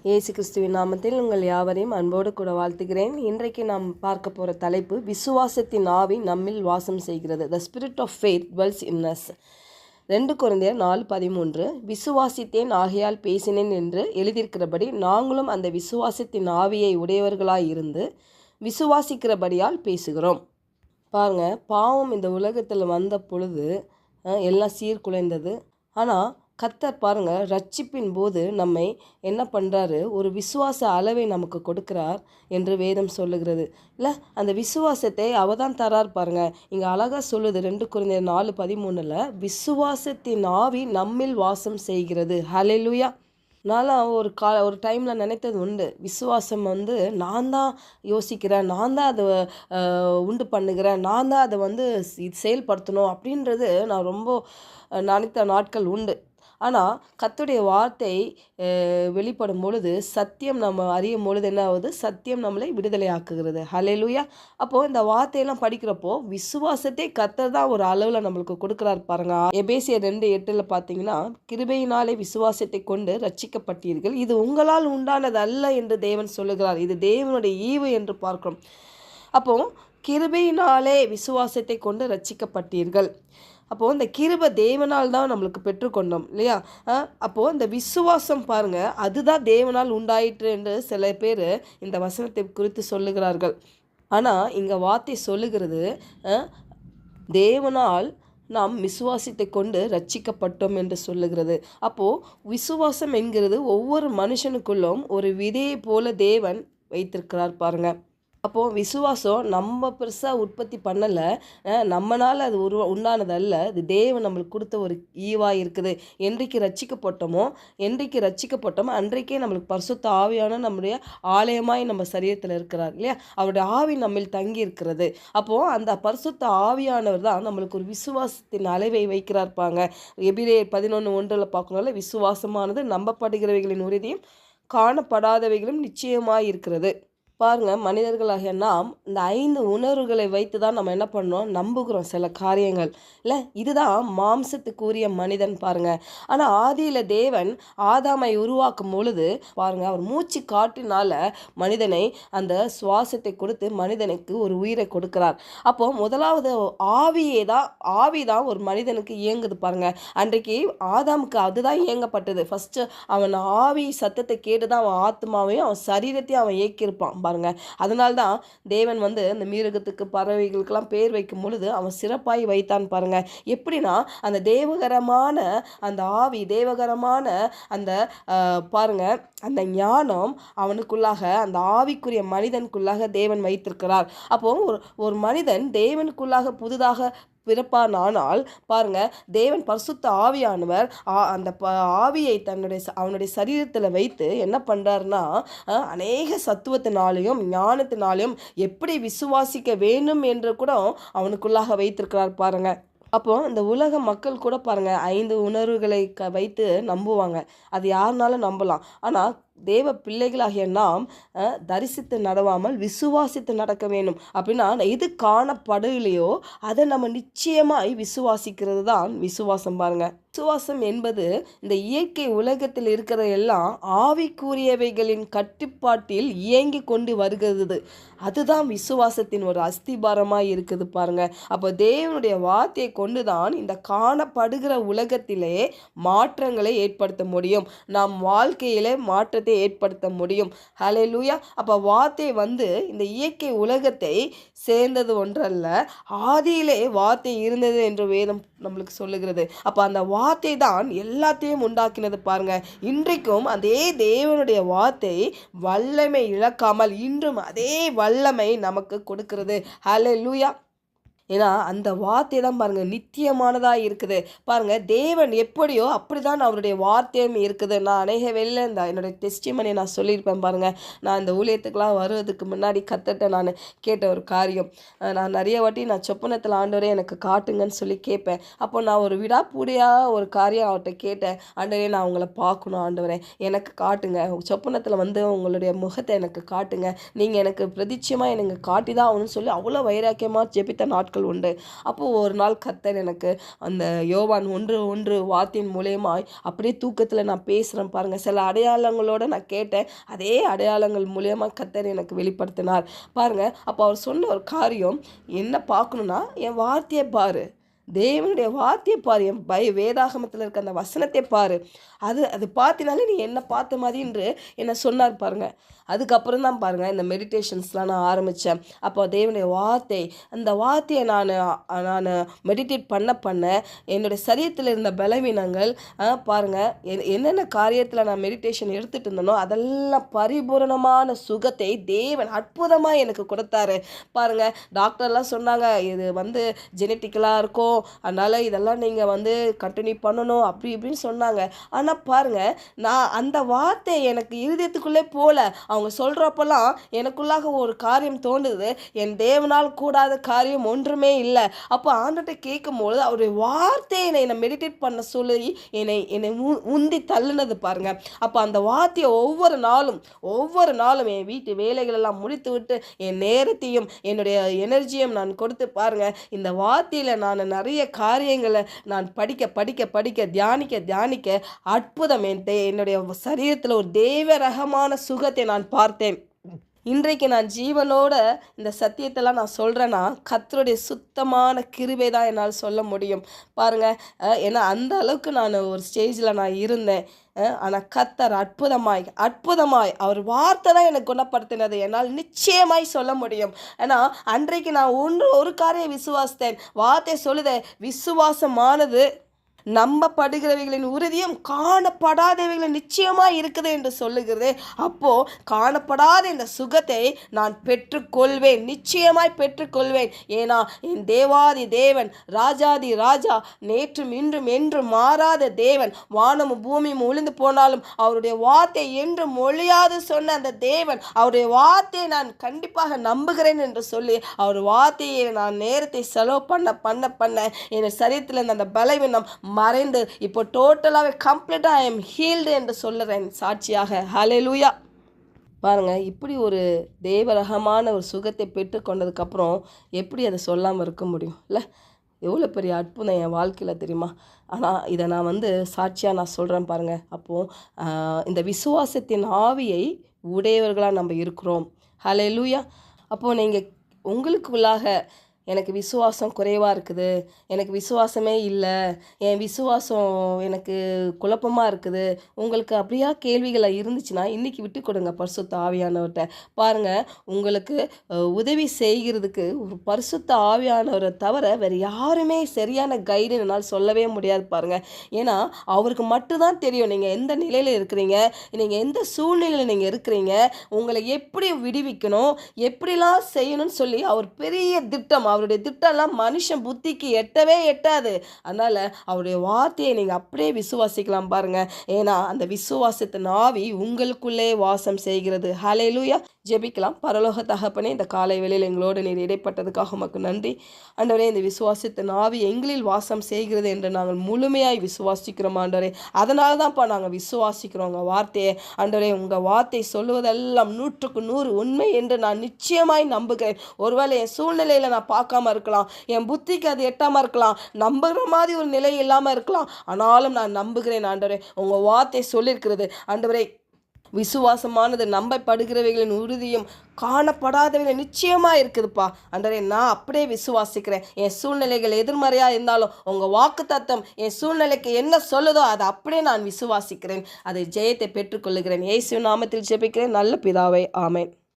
இயேசு கிறிஸ்துவின் நாமத்தில் உங்கள் யாவரையும் அன்போடு கூட வாழ்த்துகிறேன். இன்றைக்கு நாம் பார்க்க போகிற தலைப்பு, விசுவாசத்தின் ஆவி நம்மில் வாசம் செய்கிறது. The spirit of faith dwells in us. 2 கொரிந்தியர் 4:13. விசுவாசித்தேன் ஆகையால் பேசினேன் என்று எழுதியிருக்கிறபடி நாங்களும் அந்த விசுவாசத்தின் ஆவியை உடையவர்களாய் இருந்து விசுவாசிக்கிறபடியால் பேசுகிறோம். பாருங்க, பாவம் இந்த உலகத்தில் வந்த பொழுது எல்லாம் சீர்குலைந்தது. ஆனால் கர்த்தர் பாருங்க, ரட்சிப்பின் போது நம்மை என்ன பண்ணுறாரு, ஒரு விசுவாச அளவை நமக்கு கொடுக்கிறார் என்று வேதம் சொல்லுகிறது. இல்லை, அந்த விசுவாசத்தை அவ தான் தரார் பாருங்க. இங்கே அழகாக சொல்லுது 2 கொரிந்தியர் 4:13. விசுவாசத்தின் ஆவி நம்மில் வாசம் செய்கிறது. ஹல்லேலூயா. நான்லாம் ஒரு டைமில் நினைத்தது உண்டு, விசுவாசம் நான் தான் யோசிக்கிறேன், நான் தான் அதை உண்டு பண்ணுகிறேன், நான் தான் அதை செயல்படுத்தணும் அப்படின்றது நான் ரொம்ப நினைத்த நாட்கள் உண்டு. ஆனால் கர்த்தருடைய வார்த்தை வெளிப்படும் பொழுது, சத்தியம் நம்ம அறியும் பொழுது என்ன ஆகுது, சத்தியம் நம்மளை விடுதலை ஆக்குகிறது. ஹல்லேலூயா. அப்போது இந்த வார்த்தையெல்லாம் படிக்கிறப்போ விசுவாசத்தை கர்த்தர் தான் ஒரு அளவில் நம்மளுக்கு கொடுக்குறாரு பாருங்க. எபேசியர் 2:8 பார்த்தீங்கன்னா, கிருபையினாலே விசுவாசத்தை கொண்டு ரட்சிக்கப்பட்டீர்கள், இது உங்களால் உண்டானது அல்ல என்று தேவன் சொல்லுகிறார். இது தேவனுடைய ஈவு என்று பார்க்கிறோம். அப்போது கிருபையினாலே விசுவாசத்தை கொண்டு ரட்சிக்கப்பட்டீர்கள். அப்போது இந்த கிருபை தேவனால் தான் நம்மளுக்கு பெற்றுக்கொண்டோம் இல்லையா? அப்போது இந்த விசுவாசம் பாருங்கள், அதுதான் தேவனால் உண்டாயிற்று என்று சில பேர் இந்த வசனத்தை குறித்து சொல்லுகிறார்கள். ஆனால் இங்கே வார்த்தை சொல்லுகிறது, தேவனால் நாம் விசுவாசத்தை கொண்டு ரட்சிக்கப்பட்டோம் என்று சொல்லுகிறது. அப்போது விசுவாசம் என்கிறது ஒவ்வொரு மனுஷனுக்குள்ளும் ஒரு விதையை போல தேவன் வைத்திருக்கிறார் பாருங்கள். அப்போது விசுவாசம் நம்ம பெருசாக உற்பத்தி பண்ணலை, நம்மளால் அது உண்டானதல்ல, அது தேவன் நம்மளுக்கு கொடுத்த ஒரு ஈவாக இருக்குது. என்றைக்கு ரட்சிக்கப்பட்டோமோ அன்றைக்கே நம்மளுக்கு பரிசுத்த ஆவியான நம்முடைய ஆலயமாய் நம்ம சரீரத்தில் இருக்கிறார் இல்லையா? அவருடைய ஆவி நம்மில் தங்கி இருக்கிறது. அப்போது அந்த பரிசுத்த ஆவியானவர் தான் நம்மளுக்கு ஒரு விசுவாசத்தின் அளவை வைக்கிறார்ப்பாங்க. எபிரேயர் 11:1 பார்க்கணும்ல, விசுவாசமானது நம்பப்படுகிறவைகளின் உறுதியும் காணப்படாதவைகளும் நிச்சயமாக இருக்கிறது. பாருங்கள், மனிதர்களாகிய நாம் இந்த 5 உணர்வுகளை வைத்து தான் நம்ம என்ன பண்ணோம், நம்புகிறோம் சில காரியங்கள் இல்லை. இதுதான் மாம்சத்துக்குரிய மனிதன் பாருங்கள். ஆனால் ஆதியில் தேவன் ஆதாமை உருவாக்கும் பொழுது பாருங்கள், அவர் மூச்சு காற்றினால மனிதனை அந்த சுவாசத்தை கொடுத்து மனிதனுக்கு ஒரு உயிரை கொடுக்கிறார். அப்போது முதலாவது ஆவி தான் ஒரு மனிதனுக்கு இயங்குது பாருங்கள். அன்றைக்கு ஆதாமுக்கு அதுதான் இயங்கப்பட்டது. ஃபஸ்ட்டு அவன் ஆவி சத்தத்தை கேட்டு தான் அவன் ஆத்மாவையும் அவன் சரீரத்தையும் அவன் இயக்கியிருப்பான் பாருங்க. அதனால்தான் தேவன் இந்த மிருகத்துக்கு பறவைகளுக்கெல்லாம் பேர் வைக்கும் பொழுது அவன் சிறப்பாய் வைத்தான் பாருங்க. எப்படின்னா, அந்த தேவகரமான அந்த ஆவி, தேவகரமான அந்த பாருங்க, அந்த ஞானம் அவனுக்குள்ளாக, அந்த ஆவிக்குரிய மனிதனுக்குள்ளாக தேவன் வைத்திருக்கிறார். அப்போ ஒரு மனிதன் தேவனுக்குள்ளாக புதிதாக பிறப்பானால் பாருங்க, தேவன் பரிசுத்த ஆவியானவர் அந்த ஆவியை அவனுடைய சரீரத்தில் வைத்து என்ன பண்ணுறாருன்னா, அநேக சத்துவத்தினாலையும் ஞானத்தினாலையும் எப்படி விசுவாசிக்க வேண்டும் என்று கூட அவனுக்குள்ளாக வைத்திருக்கிறார் பாருங்க. அப்போது இந்த உலக மக்கள் கூட பாருங்கள் 5 உணர்வுகளை வைத்து நம்புவாங்க. அது யாருனாலும் நம்பலாம். ஆனால் தேவ பிள்ளைகளாகிய நாம் தரிசித்து நடவாமல் விசுவாசித்து நடக்க வேண்டும். அப்படின்னா எது காணப்படலையோ அதை நம்ம நிச்சயமாய் விசுவாசிக்கிறது தான் விசுவாசம் பாருங்க. விசுவாசம் என்பது இந்த இயற்கை உலகத்தில் இருக்கிற எல்லாம் ஆவிக்குரியவைகளின் கட்டுப்பாட்டில் இயங்கி கொண்டு வருகிறது. அதுதான் விசுவாசத்தின் ஒரு அஸ்திபாரமாக இருக்குது பாருங்க. அப்போ தேவனுடைய வார்த்தையை கொண்டு தான் இந்த காணப்படுகிற உலகத்திலே மாற்றங்களை ஏற்படுத்த முடியும். நாம் வாழ்க்கையிலே மாற்றத்தை ஏற்படுத்த முடியும். ஹல்லேலூயா. அப்போ வார்த்தை இந்த இயற்கை உலகத்தை சேர்ந்தது ஒன்றல்ல, ஆதியிலே வார்த்தை இருந்தது என்று வேதம் நம்மளுக்கு சொல்லுகிறது. அப்போ அந்த வார்த்தை தான் எல்லாத்தையும் உண்டாக்கினது பாருங்க. இன்றைக்கும் அதே தேவனுடைய வார்த்தை வல்லமை இழக்காமல் இன்றும் அதே வல்லமை நமக்கு கொடுக்கிறது. ஹல்லேலூயா. ஏன்னா அந்த வார்த்தை தான் பாருங்கள் நித்தியமானதாக இருக்குது பாருங்கள். தேவன் எப்படியோ அப்படி தான் அவருடைய வார்த்தையும் இருக்குது. நான் அநேக வெளில என்னுடைய டெஸ்டிமனி நான் சொல்லியிருப்பேன் பாருங்கள். நான் இந்த ஊழியத்துக்கெலாம் வருவதுக்கு முன்னாடி கற்றுட்ட நான் கேட்ட ஒரு காரியம், நான் நிறைய வாட்டி நான் சொப்பனத்தில் ஆண்டவரே எனக்கு காட்டுங்கன்னு சொல்லி கேட்பேன். அப்போ நான் ஒரு விடாப்பூடியாக ஒரு காரியம் அவர்கிட்ட கேட்டேன், ஆண்டவரே நான் உங்களை பார்க்கணும், ஆண்டவரே எனக்கு காட்டுங்க, சொப்பனத்தில் உங்களுடைய முகத்தை எனக்கு காட்டுங்க, நீங்கள் எனக்கு பிரதிச்சயமாக எனக்கு காட்டி தான் ஆகணும்னு சொல்லி அவ்வளோ வைராக்கியமாக ஜெபித்த நாட்கள் நாட்கள் உண்டு. அப்போது ஒரு நாள் கர்த்தர் எனக்கு அந்த யோவான் 1:1 வார்த்தையின் மூலியமாய் அப்படியே தூக்கத்தில் நான் பேசுகிறேன் பாருங்கள். சில அடையாளங்களோடு நான் கேட்டேன். அதே அடையாளங்கள் மூலியமாக கர்த்தர் எனக்கு வெளிப்படுத்தினார் பாருங்கள். அப்போ அவர் சொன்ன ஒரு காரியம் என்ன பார்க்கணுன்னா, என் வார்த்தையை பாரு, தேவனுடைய வார்த்தையை பாரு, என் வேதாகமத்தில் இருக்க அந்த வசனத்தை பாரு, அது பார்த்தினாலே நீ என்ன பார்த்த மாதிரி என்று என்னை சொன்னார் பாருங்கள். அதுக்கப்புறம் தான் பாருங்கள் இந்த மெடிடேஷன்ஸ்லாம் நான் ஆரம்பித்தேன். அப்போ தேவனுடைய வார்த்தை, அந்த வார்த்தையை நான் மெடிடேட் பண்ண என்னுடைய சரீரத்தில் இருந்த பலவீனங்கள் பாருங்கள், என்னென்ன காரியத்தில் நான் மெடிடேஷன் எடுத்துகிட்டு இருந்தனோ அதெல்லாம் பரிபூரணமான சுகத்தை தேவன் அற்புதமாக எனக்கு கொடுத்தாரு பாருங்கள். டாக்டர்லாம் சொன்னாங்க இது ஜெனட்டிக்கலாக இருக்கும், அதனால் இதெல்லாம் நீங்கள் கண்டினியூ பண்ணணும் அப்படி இப்படின்னு சொன்னாங்க. ஆனால் பாருங்கள், நான் அந்த வார்த்தை எனக்கு இருதயத்துக்குள்ளே போல அவங்க சொல்கிறப்பெல்லாம் எனக்குள்ளாக ஒரு காரியம் தோன்றுது, என் தேவனால் கூடாத காரியம் ஒன்றுமே இல்லை. அப்போ ஆண்டுகிட்ட கேட்கும்போது அவருடைய வார்த்தையை என்னை மெடிடேட் பண்ண சொல்லி என்னை உந்தி தள்ளுனது பாருங்கள். அப்போ அந்த வார்த்தையை ஒவ்வொரு நாளும் என் வீட்டு வேலைகளெல்லாம் முடித்து விட்டு என் நேரத்தையும் என்னுடைய எனர்ஜியும் நான் கொடுத்து பாருங்கள், இந்த வார்த்தையில் நான் நிறைய காரியங்களை நான் படிக்க தியானிக்க அற்புதம் என்னுடைய சரீரத்தில் ஒரு தெய்வ ரகமான சுகத்தை நான் பார்த்தேன். இன்றைக்கு நான் ஜீவனோட இந்த சத்தியத்தெல்லாம் நான் சொல்கிறேன்னா கர்த்தருடைய சுத்தமான கிருபை தான் என்னால் சொல்ல முடியும் பாருங்கள். ஏன்னா அந்த அளவுக்கு நான் ஒரு ஸ்டேஜில் நான் இருந்தேன். ஆனால் கர்த்தர் அற்புதமாய் அவர் வார்த்தை தான் எனக்கு குணப்படுத்தினது என்னால் நிச்சயமாய் சொல்ல முடியும். ஏன்னா அன்றைக்கு நான் ஒரு காரியம் விசுவாசித்தேன். வார்த்தை சொல்லுத விசுவாசமானது நம்பப்படுகிறவைகளின் உறுதியும் காணப்படாதவைகளின் நிச்சயமாக இருக்குது என்று சொல்லுகிறது. அப்போது காணப்படாத இந்த சுகத்தை நான் பெற்றுக்கொள்வேன், நிச்சயமாய் பெற்றுக்கொள்வேன். ஏன்னா என் தேவாதி தேவன், ராஜாதி ராஜா, நேற்றும் இன்றும் என்றும் மாறாத தேவன், வானமும் பூமியும் ஒளிந்து போனாலும் அவருடைய வார்த்தை என்றும் ஒழியாது சொன்ன அந்த தேவன், அவருடைய வார்த்தையை நான் கண்டிப்பாக நம்புகிறேன் என்று சொல்லி அவர் வார்த்தையை நான் நேரத்தை செலவு பண்ண என் சரீரத்தில் இருந்த அந்த பலவீனம் மறைந்து இப்போ டோட்டலாகவே கம்ப்ளீட்டாக ஐ எம் ஹீல்டு என்று சொல்லுறேன் சாட்சியாக. ஹல்லேலூயா. பாருங்கள், இப்படி ஒரு தேவரகமான ஒரு சுகத்தை பெற்று கொண்டதுக்கப்புறம் எப்படி அதை சொல்லாமல் இருக்க முடியும் இல்லை? எவ்வளோ பெரிய அற்புதம் என் வாழ்க்கையில் தெரியுமா? ஆனால் இதை நான் சாட்சியாக நான் சொல்கிறேன் பாருங்கள். அப்போது இந்த விசுவாசத்தின் ஆவியை உடையவர்களாக நம்ம இருக்கிறோம். ஹல்லேலூயா. அப்போது நீங்கள் உங்களுக்குள்ளாக எனக்கு விசுவாசம் குறைவாக இருக்குது, எனக்கு விசுவாசமே இல்லை, என் விசுவாசம் எனக்கு குழப்பமாக இருக்குது, உங்களுக்கு அப்படியா கேள்விகளை இருந்துச்சுன்னா இன்றைக்கி விட்டு கொடுங்க பரிசுத்த ஆவியானவர்கிட்ட. பாருங்கள், உங்களுக்கு உதவி செய்கிறதுக்கு ஒரு பரிசுத்த ஆவியானவரை தவிர வேறு யாருமே சரியான கைடு என்னால் சொல்லவே முடியாது பாருங்கள். ஏன்னா அவருக்கு மட்டும்தான் தெரியும் நீங்கள் எந்த நிலையில் இருக்கிறீங்க, நீங்கள் எந்த சூழ்நிலையில் நீங்கள் இருக்கிறீங்க, உங்களை எப்படி விடுவிக்கணும், எப்படிலாம் செய்யணும்னு சொல்லி அவர் பெரிய திட்டம், அவருடைய திட்டம்லாம் மனுஷன் புத்திக்கு எட்டாது. அதனால் அவருடைய வார்த்தையை நீங்கள் அப்படியே விசுவாசிக்கலாம் பாருங்கள். ஏன்னா அந்த விசுவாசத்தின் ஆவி உங்களுக்குள்ளே வாசம் செய்கிறது. ஹல்லேலூயா. ஜெபிக்கலாம். பரலோக தகப்பனே, இந்த காலை வேளையில் எங்களோடு நீர் இடைப்பட்டதுக்காக உமக்கு நன்றி ஆண்டவரே. இந்த விசுவாசத்தின் ஆவி எங்களில் வாசம் செய்கிறது என்று நாங்கள் முழுமையாய் விசுவாசிக்கிறோம் ஆண்டவரே. அதனால தான்ப்பா நாங்கள் விசுவாசிக்கிறோம் உங்கள் வார்த்தையை ஆண்டவரே. உங்கள் வார்த்தை சொல்லுவதெல்லாம் 100க்கு 100 உண்மை என்று நான் நிச்சயமாய் நம்புகிறேன். ஒருவேளை என் சூழ்நிலையில் நான் பார்க்காம இருக்கலாம், என் புத்திக்கு அது எட்டாமல் இருக்கலாம், நம்புகிற மாதிரி ஒரு நிலை இல்லாமல் இருக்கலாம், ஆனாலும் நான் நம்புகிறேன் ஆண்டவரே. உங்கள் வார்த்தை சொல்லியிருக்கிறது ஆண்டவரே, விசுவாசமானது நம்பப்படுகிறவைகளின் உறுதியும் காணப்படாதவைகள் நிச்சயமாக இருக்குதுப்பா ஆண்டவரே. நான் அப்படியே விசுவாசிக்கிறேன். என் சூழ்நிலைகள் எதிர்மறையாக இருந்தாலும் உங்கள் வாக்கு தத்தம் என் சூழ்நிலைக்கு என்ன சொல்லுதோ அதை அப்படியே நான் விசுவாசிக்கிறேன். அதை ஜெயத்தை பெற்றுக்கொள்ளுகிறேன். இயேசு நாமத்தில் ஜெபிக்கிறேன் நல்ல பிதாவே. ஆமென்.